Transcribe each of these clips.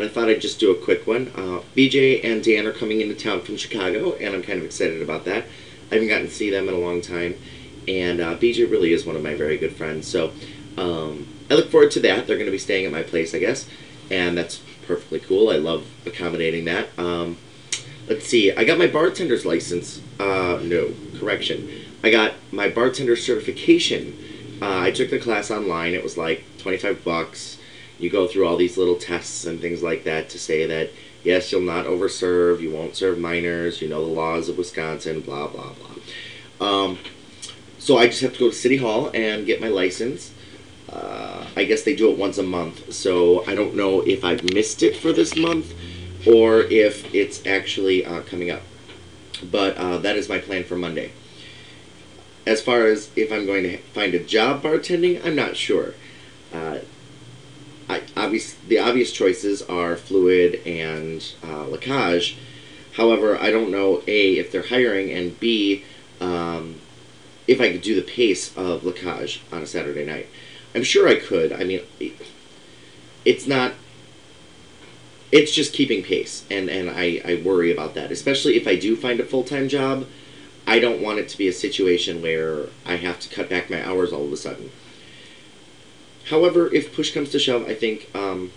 but I thought I'd just do a quick one. BJ and Dan are coming into town from Chicago, and I'm kind of excited about that. I haven't gotten to see them in a long time, and BJ really is one of my very good friends, so I look forward to that. They're going to be staying at my place, I guess, and that's perfectly cool. I love accommodating that. Let's see, I got my bartender's license. No, correction. I got my bartender certification. I took the class online. It was like 25 bucks. You go through all these little tests and things like that to say that, yes, you'll not overserve, you won't serve minors, you know the laws of Wisconsin, blah, blah, blah. So I just have to go to City Hall and get my license. I guess they do it once a month, so I don't know if I've missed it for this month or if it's actually coming up. But that is my plan for Monday. As far as if I'm going to find a job bartending, I'm not sure. The obvious choices are Fluid and Lacage. However, I don't know, A, if they're hiring, and B, if I could do the pace of Lacage on a Saturday night. I'm sure I could. I mean, it's not... It's just keeping pace, and I worry about that. Especially if I do find a full-time job, I don't want it to be a situation where I have to cut back my hours all of a sudden. However, if push comes to shove, I think, I'm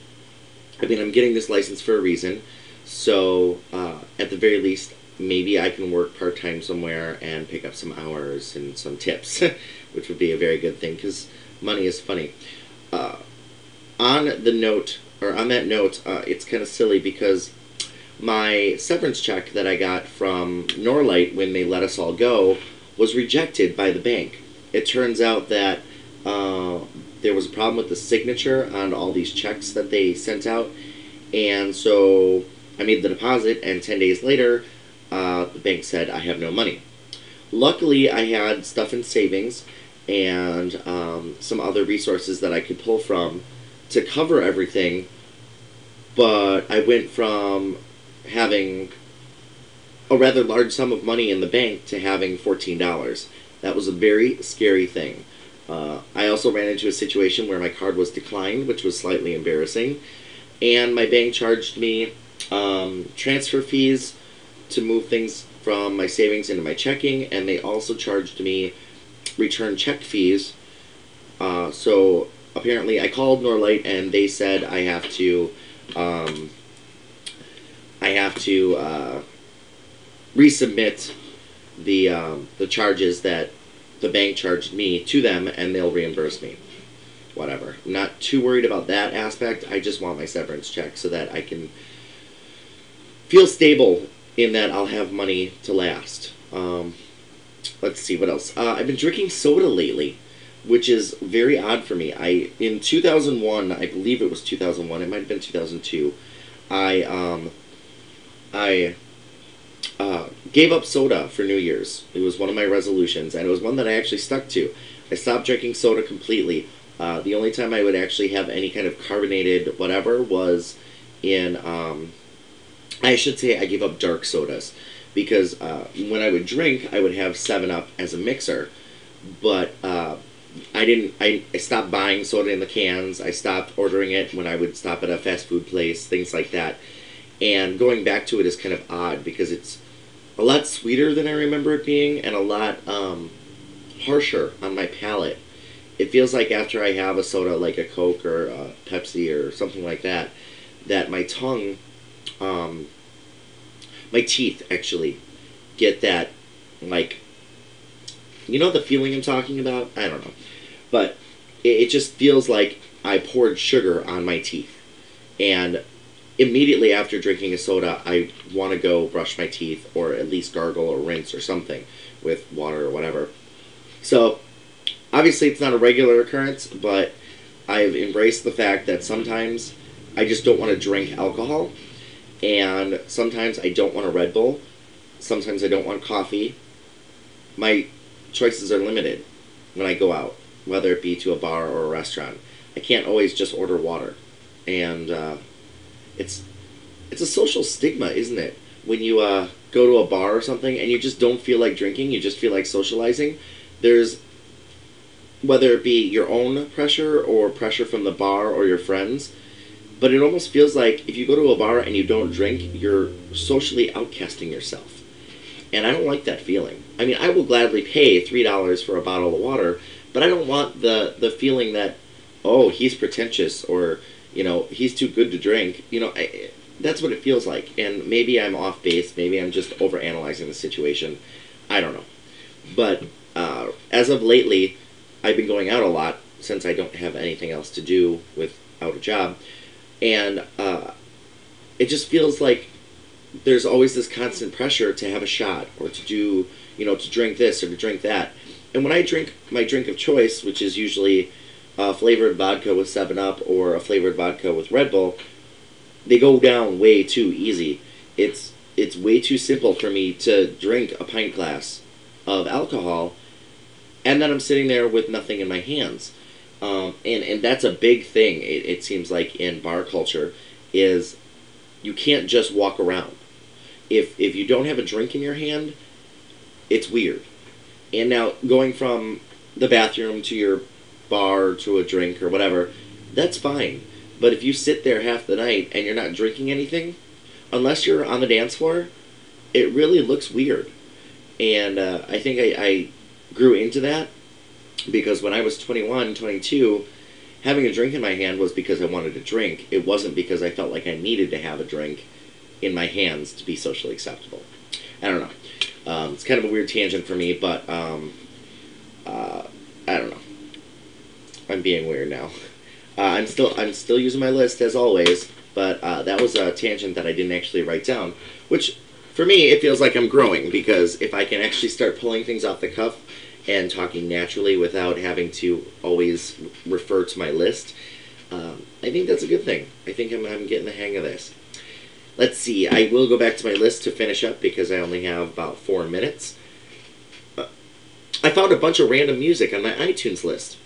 getting this license for a reason, so at the very least, maybe I can work part-time somewhere and pick up some hours and some tips, which would be a very good thing, because money is funny. On that note, it's kind of silly because my severance check that I got from Norlight when they let us all go was rejected by the bank. It turns out that there was a problem with the signature on all these checks that they sent out, and so I made the deposit, and 10 days later, the bank said I have no money. Luckily, I had stuff in savings and some other resources that I could pull from to cover everything, but I went from having a rather large sum of money in the bank to having $14. That was a very scary thing. I also ran into a situation where my card was declined, which was slightly embarrassing, and my bank charged me transfer fees to move things from my savings into my checking, and they also charged me return check fees. So apparently I called Norlight, and they said I have to resubmit the charges that the bank charged me to them, and they'll reimburse me. Whatever. I'm not too worried about that aspect. I just want my severance check so that I can feel stable in that I'll have money to last. Let's see, what else? I've been drinking soda lately, which is very odd for me. In 2001, I believe it was 2001, it might have been 2002, I gave up soda for New Year's. It was one of my resolutions, and it was one that I actually stuck to. I stopped drinking soda completely. The only time I would actually have any kind of carbonated whatever was in, I should say I gave up dark sodas, because when I would drink, I would have 7-Up as a mixer, but I stopped buying soda in the cans. I stopped ordering it when I would stop at a fast food place, things like that. And going back to it is kind of odd, because it's a lot sweeter than I remember it being, and a lot harsher on my palate. It feels like after I have a soda like a Coke or a Pepsi or something like that, that my tongue, my teeth actually get that, like, you know the feeling I'm talking about? I don't know. But it just feels like I poured sugar on my teeth. And immediately after drinking a soda, I want to go brush my teeth, or at least gargle or rinse or something with water or whatever. So, obviously it's not a regular occurrence, but I've embraced the fact that sometimes I just don't want to drink alcohol, and sometimes I don't want a Red Bull, sometimes I don't want coffee. My choices are limited when I go out, whether it be to a bar or a restaurant. I can't always just order water. And it's a social stigma, isn't it? When you go to a bar or something and you just don't feel like drinking, you just feel like socializing. There's, whether it be your own pressure or pressure from the bar or your friends, but it almost feels like if you go to a bar and you don't drink, you're socially outcasting yourself. And I don't like that feeling. I mean, I will gladly pay $3 for a bottle of water, but I don't want the feeling that, oh, he's pretentious, or, he's too good to drink. That's what it feels like. And maybe I'm off base. Maybe I'm just overanalyzing the situation. I don't know. But as of lately, I've been going out a lot since I don't have anything else to do without a job. And it just feels like there's always this constant pressure to have a shot, or to do, to drink this or to drink that. And when I drink my drink of choice, which is usually a flavored vodka with 7-Up or a flavored vodka with Red Bull, they go down way too easy. It's way too simple for me to drink a pint glass of alcohol, and then I'm sitting there with nothing in my hands. And that's a big thing, it seems like, in bar culture, is you can't just walk around. If you don't have a drink in your hand, it's weird. And now, going from the bathroom to your bar to a drink or whatever, that's fine. But if you sit there half the night and you're not drinking anything, unless you're on the dance floor, it really looks weird. And I think I grew into that because when I was 21, 22, having a drink in my hand was because I wanted to drink. It wasn't because I felt like I needed to have a drink in my hands to be socially acceptable. I don't know. It's kind of a weird tangent for me, but I don't know. I'm being weird now. I'm still using my list as always, but that was a tangent that I didn't actually write down, which for me it feels like I'm growing, because if I can actually start pulling things off the cuff and talking naturally without having to always refer to my list, I think that's a good thing. I think I'm getting the hang of this. Let's see. I will go back to my list to finish up because I only have about 4 minutes. I found a bunch of random music on my iTunes list.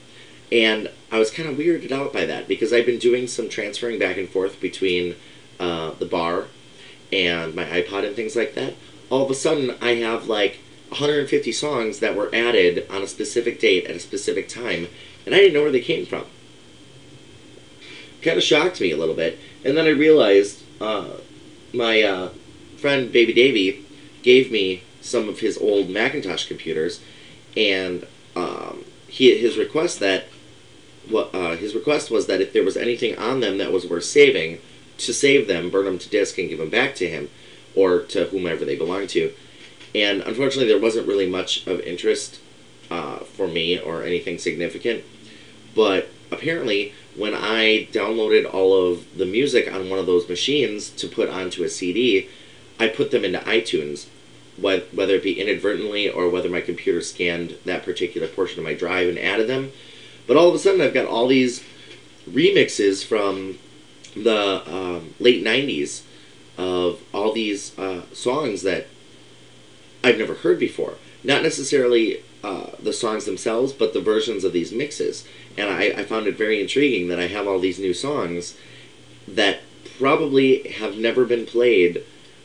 And I was kind of weirded out by that because I've been doing some transferring back and forth between the bar and my iPod and things like that. All of a sudden, I have like 150 songs that were added on a specific date at a specific time, and I didn't know where they came from. Kind of shocked me a little bit. And then I realized my friend Baby Davey gave me some of his old Macintosh computers, and his request was that if there was anything on them that was worth saving, to save them, burn them to disk, and give them back to him, or to whomever they belong to. And unfortunately, there wasn't really much of interest for me or anything significant. But apparently, when I downloaded all of the music on one of those machines to put onto a CD, I put them into iTunes, whether it be inadvertently or whether my computer scanned that particular portion of my drive and added them. But all of a sudden, I've got all these remixes from the late 90s of all these songs that I've never heard before. Not necessarily the songs themselves, but the versions of these mixes. And I found it very intriguing that I have all these new songs that probably have never been played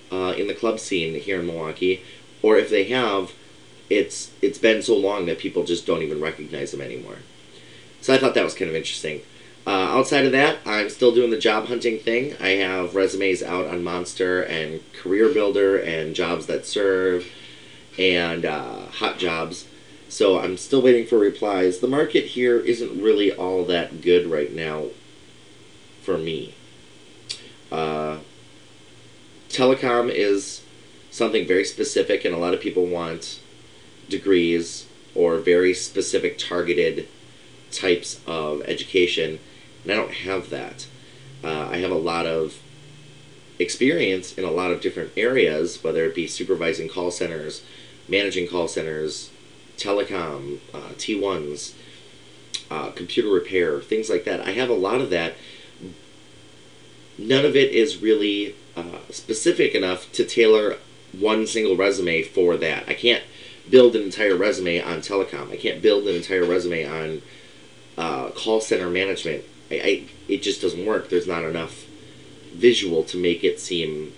in the club scene here in Milwaukee, or if they have, it's been so long that people just don't even recognize them anymore. So I thought that was kind of interesting. Outside of that, I'm still doing the job hunting thing. I have resumes out on Monster and Career Builder and Jobs That Serve and Hot Jobs. So I'm still waiting for replies. The market here isn't really all that good right now for me. Telecom is something very specific, and a lot of people want degrees or very specific targeted types of education, and I don't have that. I have a lot of experience in a lot of different areas, whether it be supervising call centers, managing call centers, telecom, T1s, computer repair, things like that. I have a lot of that. None of it is really specific enough to tailor one single resume for that. I can't build an entire resume on telecom. I can't build an entire resume on call center management. It just doesn't work. There's not enough visual to make it seem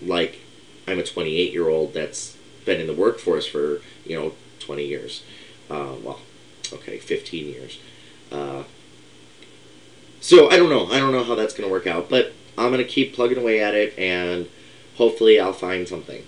like I'm a 28-year-old that's been in the workforce for 20 years. 15 years. So I don't know. I don't know how that's going to work out, but I'm going to keep plugging away at it, and hopefully I'll find something.